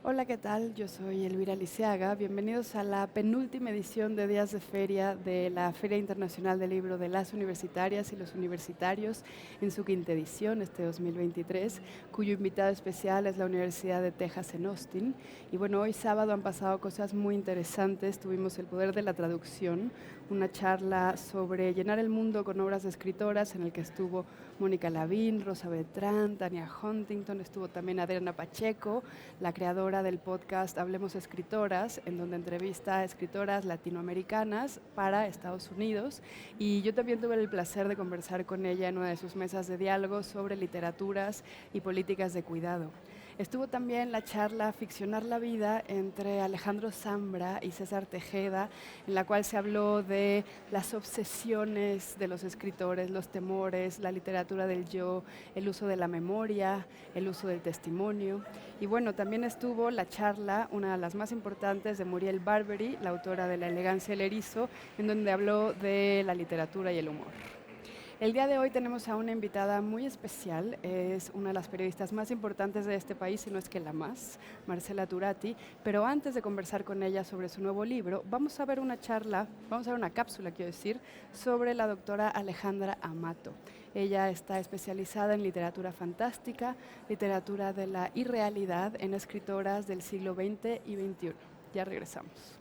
Hola, ¿qué tal? Yo soy Elvira Liceaga. Bienvenidos a la penúltima edición de Días de Feria de la Feria Internacional del Libro de las Universitarias y los Universitarios en su quinta edición, este 2023, cuyo invitado especial es la Universidad de Texas en Austin. Y bueno, hoy sábado han pasado cosas muy interesantes. Tuvimos el poder de la traducción, una charla sobre llenar el mundo con obras de escritoras en el que estuvo Mónica Lavín, Rosa Beltrán, Tania Huntington, estuvo también Adriana Pacheco, la creadora del podcast Hablemos Escritoras, en donde entrevista a escritoras latinoamericanas para Estados Unidos. Y yo también tuve el placer de conversar con ella en una de sus mesas de diálogo sobre literaturas y políticas de cuidado. Estuvo también la charla Ficcionar la vida entre Alejandro Zambra y César Tejeda, en la cual se habló de las obsesiones de los escritores, los temores, la literatura del yo, el uso de la memoria, el uso del testimonio. Y bueno, también estuvo la charla, una de las más importantes, de Muriel Barbery, la autora de La elegancia del erizo, en donde habló de la literatura y el humor. El día de hoy tenemos a una invitada muy especial, es una de las periodistas más importantes de este país, si no es que la más, Marcela Turati, pero antes de conversar con ella sobre su nuevo libro, vamos a ver una charla, vamos a ver una cápsula, quiero decir, sobre la doctora Alejandra Amato. Ella está especializada en literatura fantástica, literatura de la irrealidad en escritoras del siglo XX y XXI. Ya regresamos.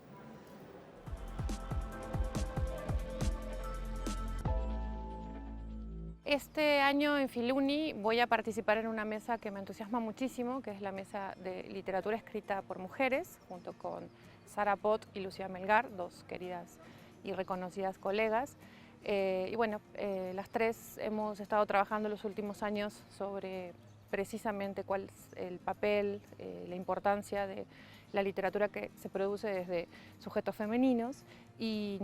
Este año en Filuni voy a participar en una mesa que me entusiasma muchísimo, que es la mesa de literatura escrita por mujeres, junto con Sara Pot y Lucía Melgar, dos queridas y reconocidas colegas. Las tres hemos estado trabajando los últimos años sobre precisamente cuál es el papel, la importancia de la literatura que se produce desde sujetos femeninos y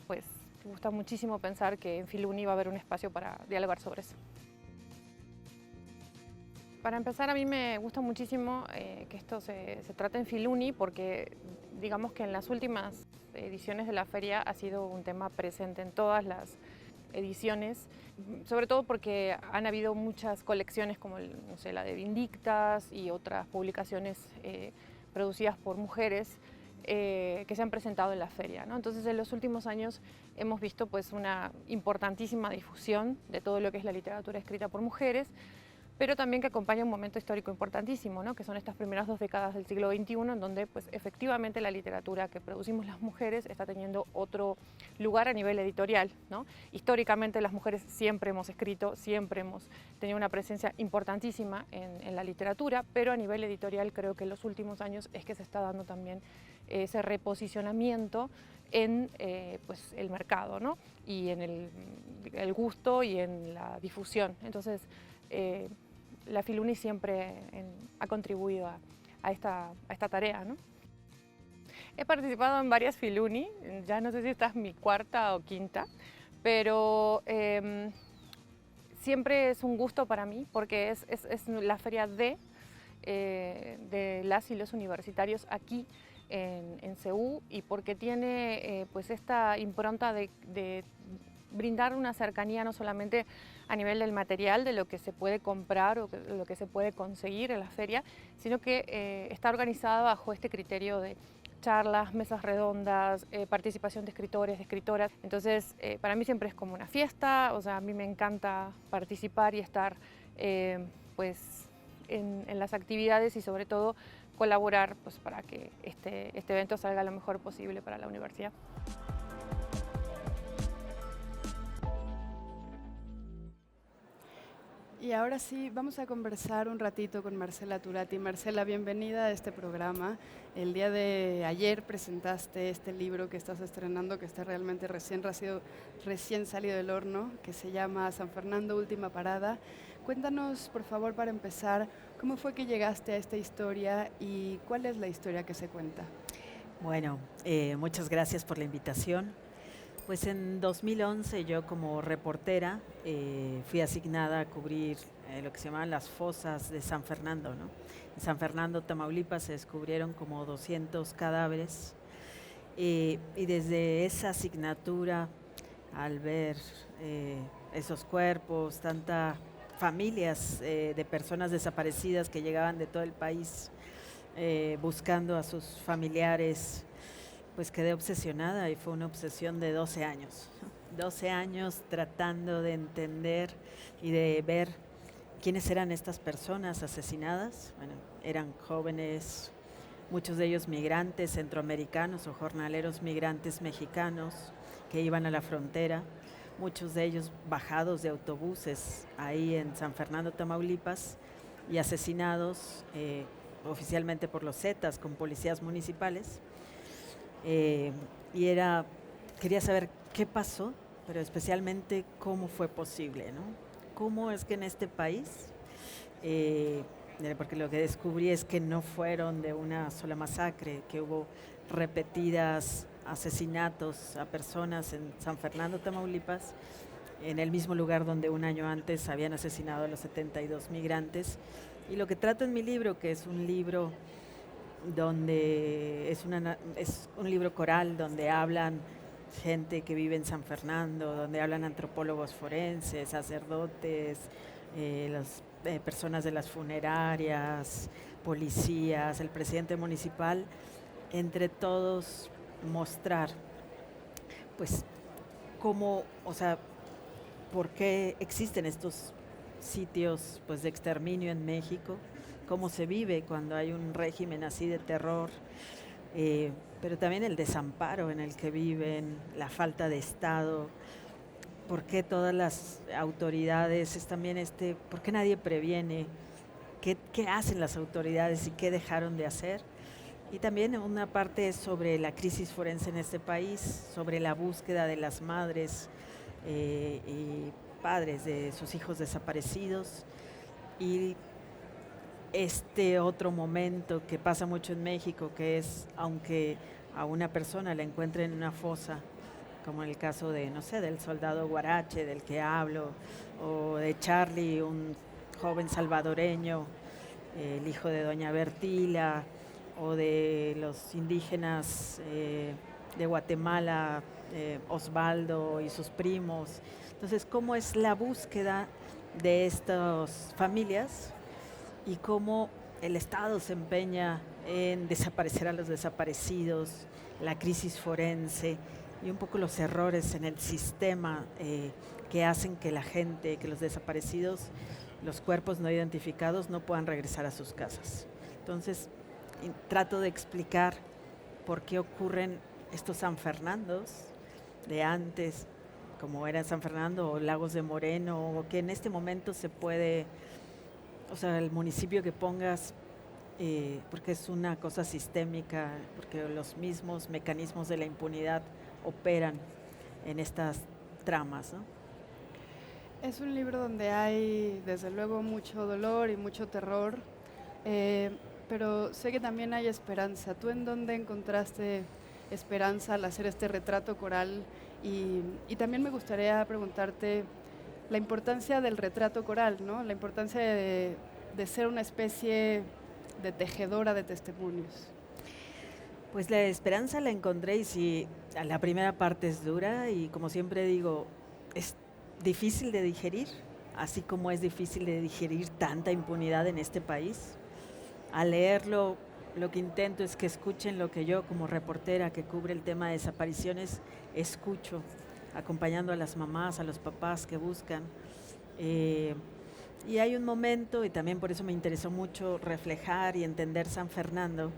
pues, me gusta muchísimo pensar que en Filuni va a haber un espacio para dialogar sobre eso. Para empezar, a mí me gusta muchísimo que esto se trate en Filuni porque digamos que en las últimas ediciones de la feria ha sido un tema presente en todas las ediciones, sobre todo porque han habido muchas colecciones como la de Vindictas y otras publicaciones producidas por mujeres que se han presentado en la feria, ¿no? Entonces, en los últimos años hemos visto pues, una importantísima difusión de todo lo que es la literatura escrita por mujeres, pero también que acompaña un momento histórico importantísimo, ¿no? Que son estas primeras 2 décadas del siglo XXI, en donde pues, efectivamente la literatura que producimos las mujeres está teniendo otro lugar a nivel editorial, ¿no? Históricamente las mujeres siempre hemos escrito, siempre hemos tenido una presencia importantísima en la literatura, pero a nivel editorial creo que en los últimos años es que se está dando también ese reposicionamiento en pues, el mercado, ¿no? Y en el gusto y en la difusión. Entonces, la Filuni siempre ha contribuido a esta tarea, ¿no? He participado en varias Filuni, ya no sé si esta es mi cuarta o quinta, pero siempre es un gusto para mí porque es la feria de las y los universitarios aquí en CEU y porque tiene pues esta impronta de brindar una cercanía no solamente a nivel del material, de lo que se puede comprar o lo que se puede conseguir en la feria, sino que está organizada bajo este criterio de charlas, mesas redondas, participación de escritores, de escritoras. Entonces, para mí siempre es como una fiesta, o sea, a mí me encanta participar y estar pues, en las actividades y sobre todo colaborar pues, para que este evento salga lo mejor posible para la universidad. Y ahora sí, vamos a conversar un ratito con Marcela Turati. Marcela, bienvenida a este programa. El día de ayer presentaste este libro que estás estrenando, que está realmente recién salido del horno, que se llama San Fernando, Última Parada. Cuéntanos, por favor, para empezar, ¿cómo fue que llegaste a esta historia y cuál es la historia que se cuenta? Bueno, muchas gracias por la invitación. Pues en 2011 yo como reportera fui asignada a cubrir lo que se llamaban las fosas de San Fernando, ¿no? En San Fernando, Tamaulipas, se descubrieron como 200 cadáveres y desde esa asignatura, al ver esos cuerpos, tantas familias de personas desaparecidas que llegaban de todo el país, buscando a sus familiares, pues quedé obsesionada y fue una obsesión de 12 años. 12 años tratando de entender y de ver quiénes eran estas personas asesinadas. Bueno, eran jóvenes, muchos de ellos migrantes centroamericanos o jornaleros migrantes mexicanos que iban a la frontera, muchos de ellos bajados de autobuses ahí en San Fernando, Tamaulipas, y asesinados oficialmente por los Zetas con policías municipales. Y quería saber qué pasó, pero especialmente cómo fue posible, ¿no? ¿Cómo es que en este país, porque lo que descubrí es que no fueron de una sola masacre, que hubo repetidas asesinatos a personas en San Fernando, Tamaulipas, en el mismo lugar donde un año antes habían asesinado a los 72 migrantes. Y lo que trato en mi libro, que es un libro donde es un libro coral, donde hablan gente que vive en San Fernando, donde hablan antropólogos forenses, sacerdotes, las personas de las funerarias, policías, el presidente municipal, entre todos mostrar, pues, cómo, o sea, por qué existen estos sitios, pues, de exterminio en México, cómo se vive cuando hay un régimen así de terror, pero también el desamparo en el que viven, la falta de Estado, por qué todas las autoridades, es también por qué nadie previene, qué hacen las autoridades y qué dejaron de hacer. Y también una parte es sobre la crisis forense en este país, sobre la búsqueda de las madres y padres de sus hijos desaparecidos, y este otro momento que pasa mucho en México, que es, aunque a una persona la encuentren en una fosa, como en el caso de, no sé, del soldado Guarache, del que hablo, o de Charlie, un joven salvadoreño, el hijo de doña Bertila, o de los indígenas de Guatemala, Osvaldo y sus primos. Entonces, ¿cómo es la búsqueda de estas familias y cómo el Estado se empeña en desaparecer a los desaparecidos, la crisis forense y un poco los errores en el sistema que hacen que la gente, que los desaparecidos, los cuerpos no identificados no puedan regresar a sus casas? Entonces, trato de explicar por qué ocurren estos San Fernandos de antes, como era San Fernando o Lagos de Moreno, o que en este momento se puede, o sea, el municipio que pongas, porque es una cosa sistémica, porque los mismos mecanismos de la impunidad operan en estas tramas, ¿no? Es un libro donde hay, desde luego, mucho dolor y mucho terror, pero sé que también hay esperanza. ¿Tú en dónde encontraste esperanza al hacer este retrato coral? Y también me gustaría preguntarte la importancia del retrato coral, ¿no? La importancia de ser una especie de tejedora de testimonios. Pues la esperanza la encontré, y si la primera parte es dura y, como siempre digo, es difícil de digerir, así como es difícil de digerir tanta impunidad en este país. Al leerlo, lo que intento es que escuchen lo que yo, como reportera que cubre el tema de desapariciones, escucho, acompañando a las mamás, a los papás que buscan. Y hay un momento, y también por eso me interesó mucho reflejar y entender San Fernando,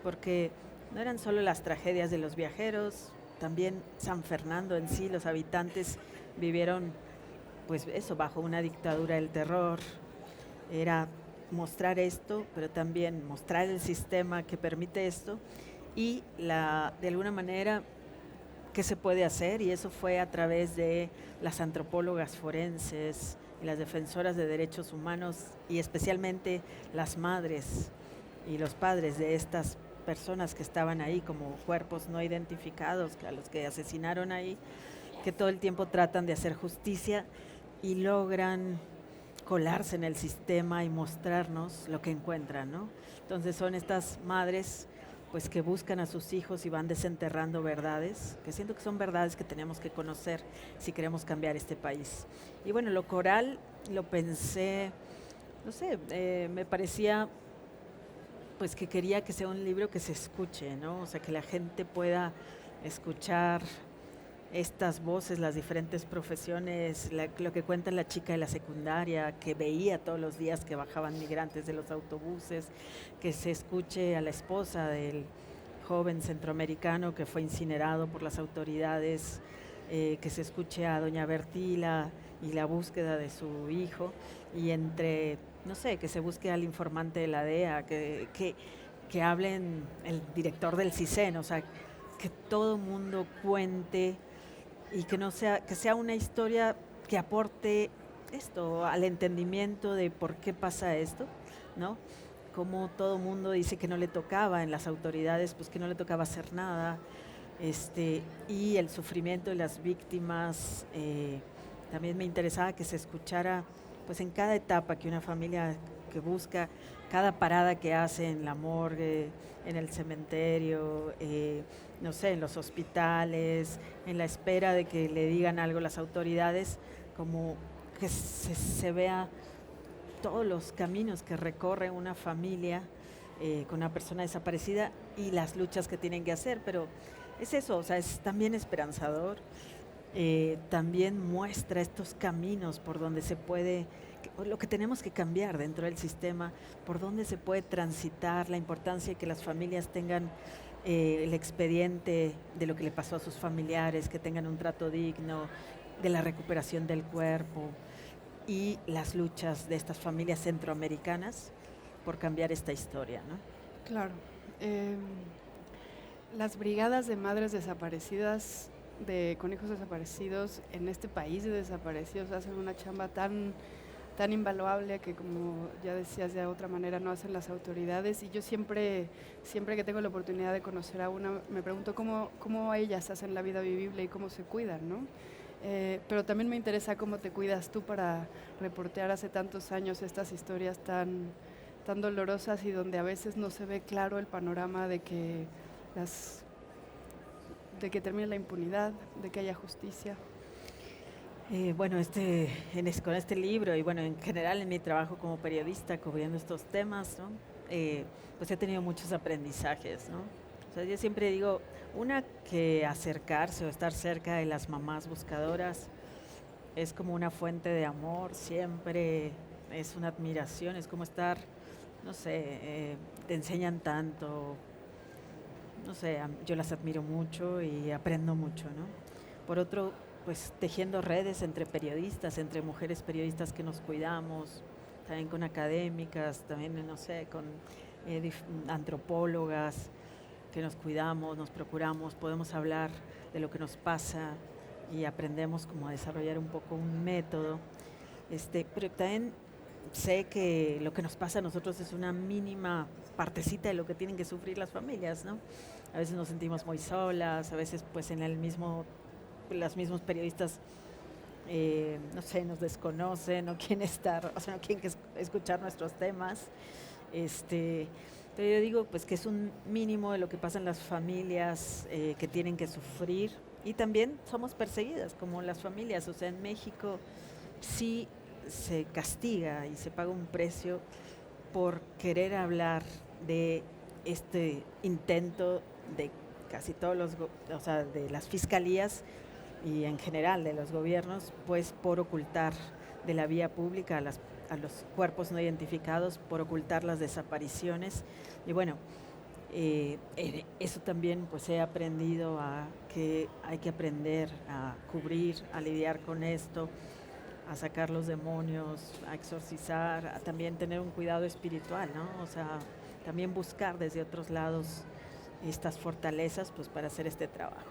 porque no eran solo las tragedias de los viajeros, también San Fernando en sí, los habitantes vivieron, pues eso, bajo una dictadura del terror. Era mostrar esto, pero también mostrar el sistema que permite esto y de alguna manera qué se puede hacer, y eso fue a través de las antropólogas forenses y las defensoras de derechos humanos, y especialmente las madres y los padres de estas personas que estaban ahí como cuerpos no identificados, a los que asesinaron ahí, que todo el tiempo tratan de hacer justicia y logran colarse en el sistema y mostrarnos lo que encuentran, ¿no? Entonces son estas madres, pues, que buscan a sus hijos y van desenterrando verdades, que siento que son verdades que tenemos que conocer si queremos cambiar este país. Y bueno, lo coral lo pensé, no sé, me parecía pues que quería que sea un libro que se escuche, ¿no? O sea, que la gente pueda escuchar estas voces, las diferentes profesiones, lo que cuenta la chica de la secundaria, que veía todos los días que bajaban migrantes de los autobuses, que se escuche a la esposa del joven centroamericano que fue incinerado por las autoridades, que se escuche a doña Bertila y la búsqueda de su hijo, y no sé, que se busque al informante de la DEA, que hablen el director del CISEN, o sea, que todo mundo cuente y que sea una historia que aporte esto al entendimiento de por qué pasa esto, ¿no? Como todo mundo dice que no le tocaba en las autoridades, pues que no le tocaba hacer nada, y el sufrimiento de las víctimas. También me interesaba que se escuchara pues en cada etapa que una familia que busca, cada parada que hace en la morgue, en el cementerio, no sé, en los hospitales, en la espera de que le digan algo las autoridades, como que se vea todos los caminos que recorre una familia con una persona desaparecida y las luchas que tienen que hacer, pero es eso, o sea, es también esperanzador, también muestra estos caminos por donde se puede, lo que tenemos que cambiar dentro del sistema, por donde se puede transitar, la importancia de que las familias tengan el expediente de lo que le pasó a sus familiares, que tengan un trato digno, de la recuperación del cuerpo y las luchas de estas familias centroamericanas por cambiar esta historia, ¿no? Claro. Las brigadas de madres desaparecidas, con hijos desaparecidos en este país de desaparecidos, hacen una chamba tan invaluable que, como ya decías, de otra manera no hacen las autoridades. Y yo siempre que tengo la oportunidad de conocer a una, me pregunto cómo ellas hacen la vida vivible y cómo se cuidan, ¿no? Pero también me interesa cómo te cuidas tú para reportear hace tantos años estas historias tan dolorosas y donde a veces no se ve claro el panorama de que termine la impunidad, de que haya justicia. Bueno, con este libro y bueno, en general en mi trabajo como periodista cubriendo estos temas, ¿no? Pues he tenido muchos aprendizajes, ¿no? O sea, yo siempre digo, que acercarse o estar cerca de las mamás buscadoras es como una fuente de amor, siempre es una admiración, es como estar, no sé, te enseñan tanto, no sé, yo las admiro mucho y aprendo mucho, ¿no? Por otro, pues tejiendo redes entre periodistas, entre mujeres periodistas que nos cuidamos, también con académicas, también, no sé, con antropólogas que nos cuidamos, nos procuramos, podemos hablar de lo que nos pasa y aprendemos como a desarrollar un poco un método. Pero también sé que lo que nos pasa a nosotros es una mínima partecita de lo que tienen que sufrir las familias, ¿no? A veces nos sentimos muy solas, a veces pues los mismos periodistas, no sé, nos desconocen, no quieren estar, o sea, no quieren escuchar nuestros temas. Pero yo digo pues que es un mínimo de lo que pasa en las familias que tienen que sufrir, y también somos perseguidas como las familias. O sea, en México sí se castiga y se paga un precio por querer hablar de este intento de casi todos o sea, de las fiscalías y en general de los gobiernos, pues por ocultar de la vía pública a los cuerpos no identificados, por ocultar las desapariciones. Y bueno, eso también pues he aprendido que hay que aprender a cubrir, a lidiar con esto, a sacar los demonios, a exorcizar, a también tener un cuidado espiritual, ¿no? O sea, también buscar desde otros lados estas fortalezas pues para hacer este trabajo.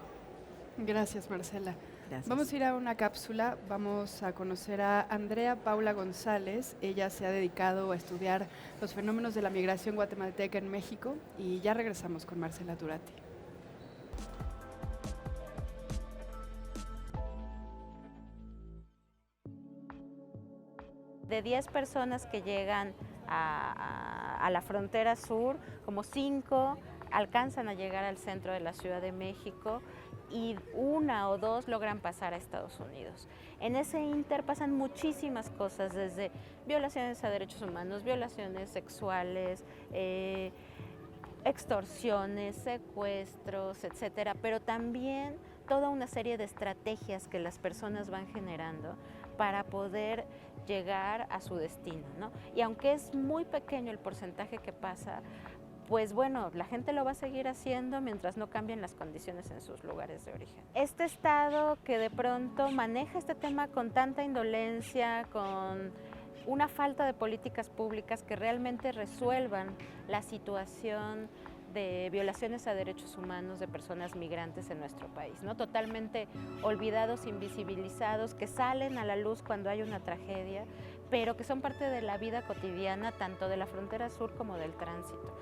Gracias, Marcela. Gracias. Vamos a ir a una cápsula, vamos a conocer a Andrea Paula González. Ella se ha dedicado a estudiar los fenómenos de la migración guatemalteca en México, y ya regresamos con Marcela Turati. De 10 personas que llegan a la frontera sur, como 5 alcanzan a llegar al centro de la Ciudad de México y 1 o 2 logran pasar a Estados Unidos. En ese inter pasan muchísimas cosas, desde violaciones a derechos humanos, violaciones sexuales, extorsiones, secuestros, etcétera, pero también toda una serie de estrategias que las personas van generando para poder llegar a su destino, ¿no? Y aunque es muy pequeño el porcentaje que pasa, pues bueno, la gente lo va a seguir haciendo mientras no cambien las condiciones en sus lugares de origen. Este Estado que de pronto maneja este tema con tanta indolencia, con una falta de políticas públicas que realmente resuelvan la situación de violaciones a derechos humanos de personas migrantes en nuestro país, ¿no? Totalmente olvidados, invisibilizados, que salen a la luz cuando hay una tragedia, pero que son parte de la vida cotidiana, tanto de la frontera sur como del tránsito.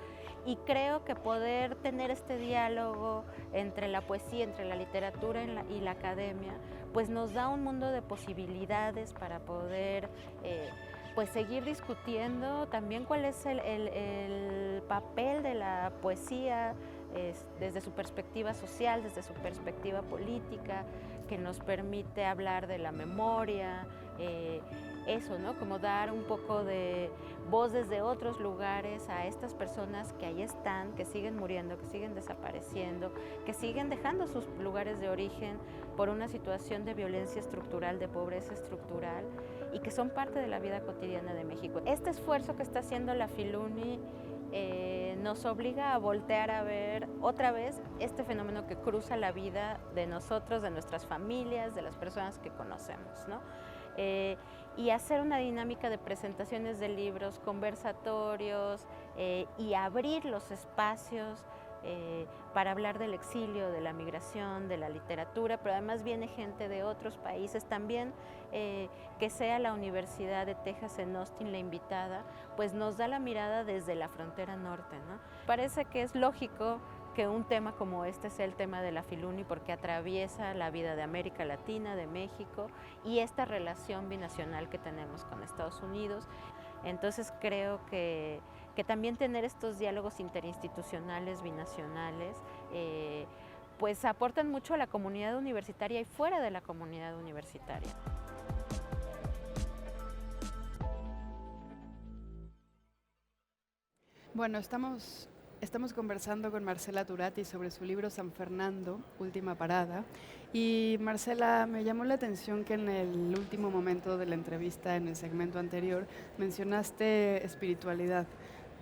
Y creo que poder tener este diálogo entre la poesía, entre la literatura y la academia, pues nos da un mundo de posibilidades para poder pues seguir discutiendo también cuál es el papel de la poesía desde su perspectiva social, desde su perspectiva política, que nos permite hablar de la memoria, eso, ¿no? Como dar un poco de voz desde otros lugares a estas personas que ahí están, que siguen muriendo, que siguen desapareciendo, que siguen dejando sus lugares de origen por una situación de violencia estructural, de pobreza estructural, y que son parte de la vida cotidiana de México. Este esfuerzo que está haciendo la Filuni nos obliga a voltear a ver otra vez este fenómeno que cruza la vida de nosotros, de nuestras familias, de las personas que conocemos, ¿no? Y hacer una dinámica de presentaciones de libros, conversatorios y abrir los espacios para hablar del exilio, de la migración, de la literatura, pero además viene gente de otros países también, que sea la Universidad de Texas en Austin la invitada, pues nos da la mirada desde la frontera norte, ¿no? Parece que es lógico que un tema como este sea el tema de la Filuni porque atraviesa la vida de América Latina, de México y esta relación binacional que tenemos con Estados Unidos. Entonces creo que también tener estos diálogos interinstitucionales, binacionales, pues aportan mucho a la comunidad universitaria y fuera de la comunidad universitaria. Bueno, estamos conversando con Marcela Turati sobre su libro San Fernando, Última Parada. Y Marcela, me llamó la atención que en el último momento de la entrevista, en el segmento anterior, mencionaste espiritualidad.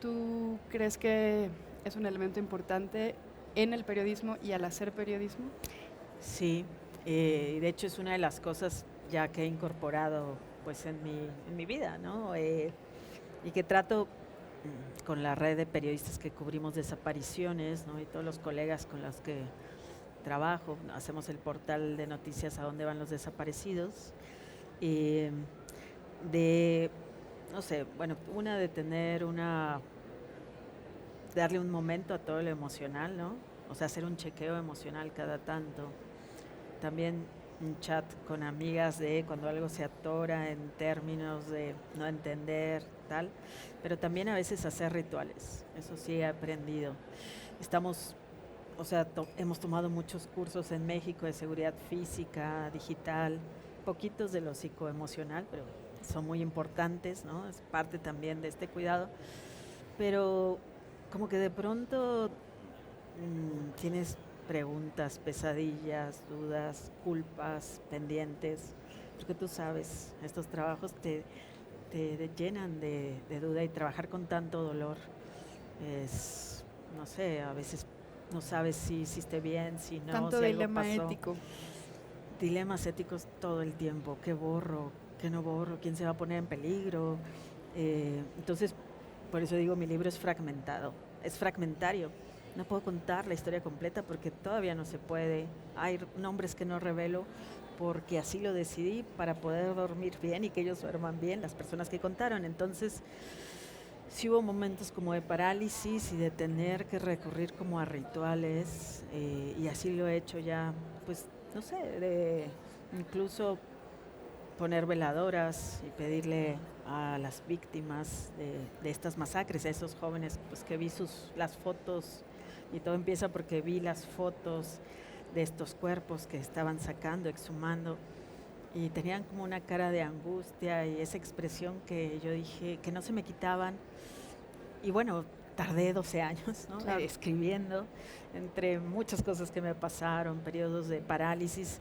¿Tú crees que es un elemento importante en el periodismo y al hacer periodismo? Sí, de hecho es una de las cosas ya que he incorporado pues en mi vida, ¿no? Y que trato con la red de periodistas que cubrimos desapariciones, ¿no? Y todos los colegas con los que trabajo, hacemos el portal de noticias A Dónde Van los Desaparecidos, no sé, bueno, de darle un momento a todo lo emocional, ¿no? O sea, hacer un chequeo emocional cada tanto. También un chat con amigas de cuando algo se atora en términos de no entender, tal, pero también a veces hacer rituales, eso sí he aprendido. Hemos tomado muchos cursos en México de seguridad física, digital, poquitos de lo psicoemocional, pero son muy importantes, ¿no? Es parte también de este cuidado, pero como que de pronto tienes preguntas, pesadillas, dudas, culpas, pendientes, porque tú sabes, estos trabajos te llenan de duda y trabajar con tanto dolor es, no sé, a veces no sabes si hiciste bien, si no, tanto si dilema algo pasó. ético. Dilemas éticos todo el tiempo, ¿qué borro? ¿Qué no borro? ¿Quién se va a poner en peligro? Entonces, por eso digo, mi libro es fragmentado, es fragmentario. No puedo contar la historia completa porque todavía no se puede. Hay nombres que no revelo porque así lo decidí para poder dormir bien y que ellos duerman bien, las personas que contaron. Entonces, sí hubo momentos como de parálisis y de tener que recurrir como a rituales, y así lo he hecho ya, pues, no sé, de incluso poner veladoras y pedirle a las víctimas de estas masacres, a esos jóvenes, pues que vi las fotos. Y todo empieza porque vi las fotos de estos cuerpos que estaban sacando, exhumando, y tenían como una cara de angustia y esa expresión que yo dije que no se me quitaban. Y bueno, tardé 12 años, ¿no? Claro. Escribiendo, entre muchas cosas que me pasaron, periodos de parálisis.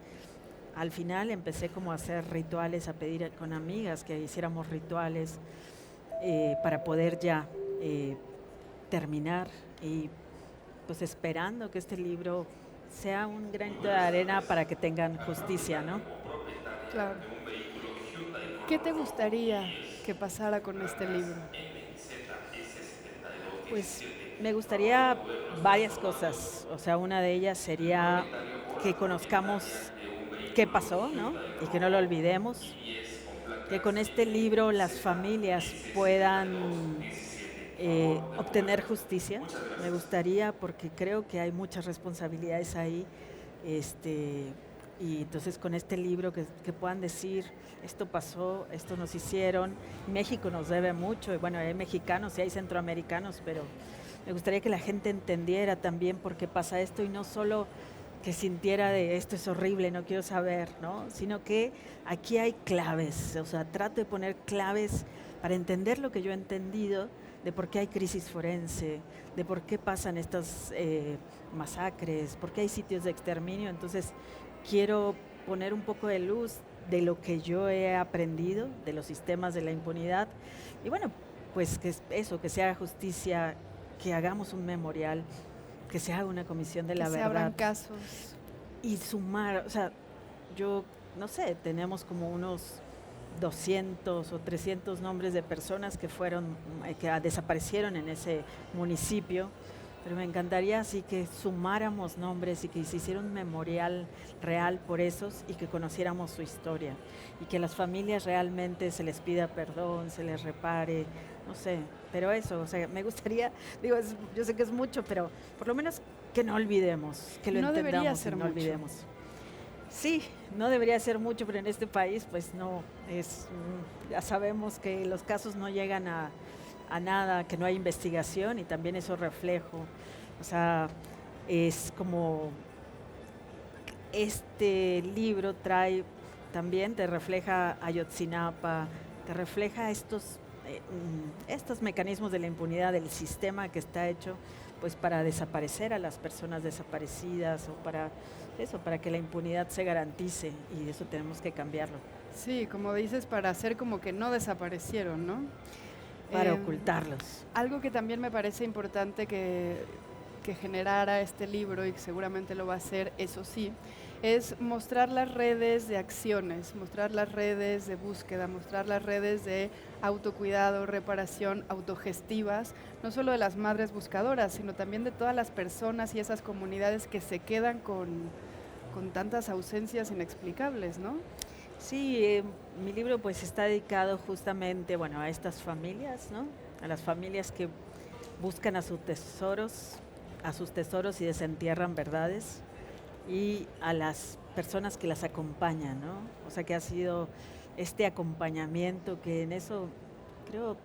Al final empecé como a hacer rituales, a pedir con amigas que hiciéramos rituales para poder ya terminar, y pues esperando que este libro sea un granito de arena para que tengan justicia, ¿no? Claro. ¿Qué te gustaría que pasara con este libro? Pues me gustaría varias cosas, o sea, una de ellas sería que conozcamos qué pasó, ¿no? Y que no lo olvidemos, que con este libro las familias puedan obtener justicia. Me gustaría, porque creo que hay muchas responsabilidades ahí, este, y entonces con este libro que puedan decir, esto pasó, esto nos hicieron, México nos debe mucho, y bueno, hay mexicanos y hay centroamericanos, pero me gustaría que la gente entendiera también por qué pasa esto, y no solo que sintiera de esto es horrible, no quiero saber, ¿no? Sino que aquí hay claves, o sea, trato de poner claves para entender lo que yo he entendido de por qué hay crisis forense, de por qué pasan estas masacres, por qué hay sitios de exterminio. Entonces, quiero poner un poco de luz de lo que yo he aprendido, de los sistemas de la impunidad, y bueno, pues que eso, que se haga justicia, que hagamos un memorial, que se haga una comisión de la Que se verdad. abran casos. Y sumar, o sea, yo no sé, tenemos como unos 200 o 300 nombres de personas que fueron, que desaparecieron en ese municipio, pero me encantaría así que sumáramos nombres y que se hiciera un memorial real por esos, y que conociéramos su historia, y que a las familias realmente se les pida perdón, se les repare, no sé, pero eso, o sea, me gustaría, digo, yo sé que es mucho, pero por lo menos que no olvidemos, que lo No debería entendamos ser y no mucho. olvidemos. Sí, no debería ser mucho, pero en este país pues no, ya sabemos que los casos no llegan a nada, que no hay investigación, y también eso reflejo, o sea, es como este libro trae también, te refleja Ayotzinapa, te refleja estos mecanismos de la impunidad, del sistema que está hecho pues para desaparecer a las personas desaparecidas, o para eso, para que la impunidad se garantice, y eso tenemos que cambiarlo. Sí, como dices, para hacer como que no desaparecieron, ¿no? Para Em, ocultarlos. Algo que también me parece importante que generara este libro, y que seguramente lo va a hacer, eso sí, es mostrar las redes de acciones, mostrar las redes de búsqueda, mostrar las redes de autocuidado, reparación, autogestivas, no solo de las madres buscadoras, sino también de todas las personas y esas comunidades que se quedan con tantas ausencias inexplicables, ¿no? Sí, mi libro pues está dedicado justamente, bueno, a estas familias, ¿no? A las familias que buscan a sus tesoros y desentierran verdades, y a las personas que las acompañan, ¿no? O sea, que ha sido este acompañamiento que en eso creo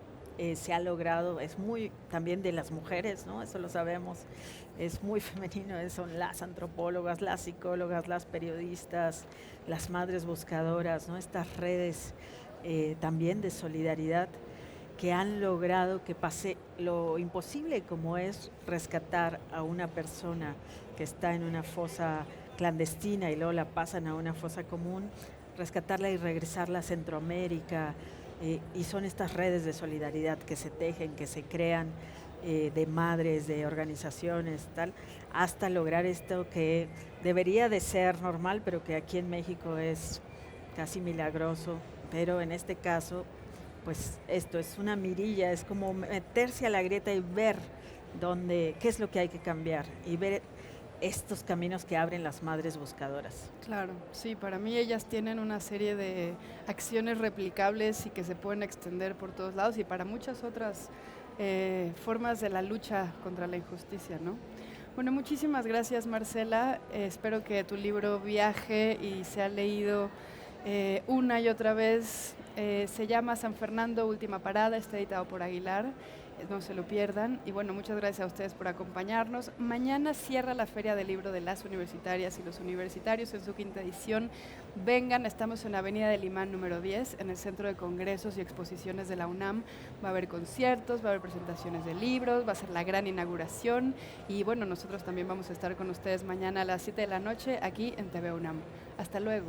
se ha logrado, es muy también de las mujeres, ¿no? Eso lo sabemos, es muy femenino, son las antropólogas, las psicólogas, las periodistas, las madres buscadoras, ¿no? Estas redes también de solidaridad, que han logrado que pase lo imposible, como es rescatar a una persona que está en una fosa clandestina y luego la pasan a una fosa común, rescatarla y regresarla a Centroamérica, y son estas redes de solidaridad que se tejen, que se crean, de madres, de organizaciones, tal, hasta lograr esto que debería de ser normal, pero que aquí en México es casi milagroso, pero en este caso pues esto es una mirilla, es como meterse a la grieta y ver qué es lo que hay que cambiar, y ver estos caminos que abren las madres buscadoras. Claro, sí, para mí ellas tienen una serie de acciones replicables y que se pueden extender por todos lados, y para muchas otras formas de la lucha contra la injusticia, ¿no? Bueno, muchísimas gracias, Marcela. Espero que tu libro viaje y sea leído una y otra vez. Se llama San Fernando, Última Parada, está editado por Aguilar. No se lo pierdan. Y bueno, muchas gracias a ustedes por acompañarnos. Mañana cierra la Feria del Libro de las Universitarias y los Universitarios en su 5ª edición. Vengan, estamos en la Avenida del Imán número 10, en el Centro de Congresos y Exposiciones de la UNAM. Va a haber conciertos, va a haber presentaciones de libros, va a ser la gran inauguración. Y bueno, nosotros también vamos a estar con ustedes mañana a las 7 de la noche aquí en TV UNAM. Hasta luego.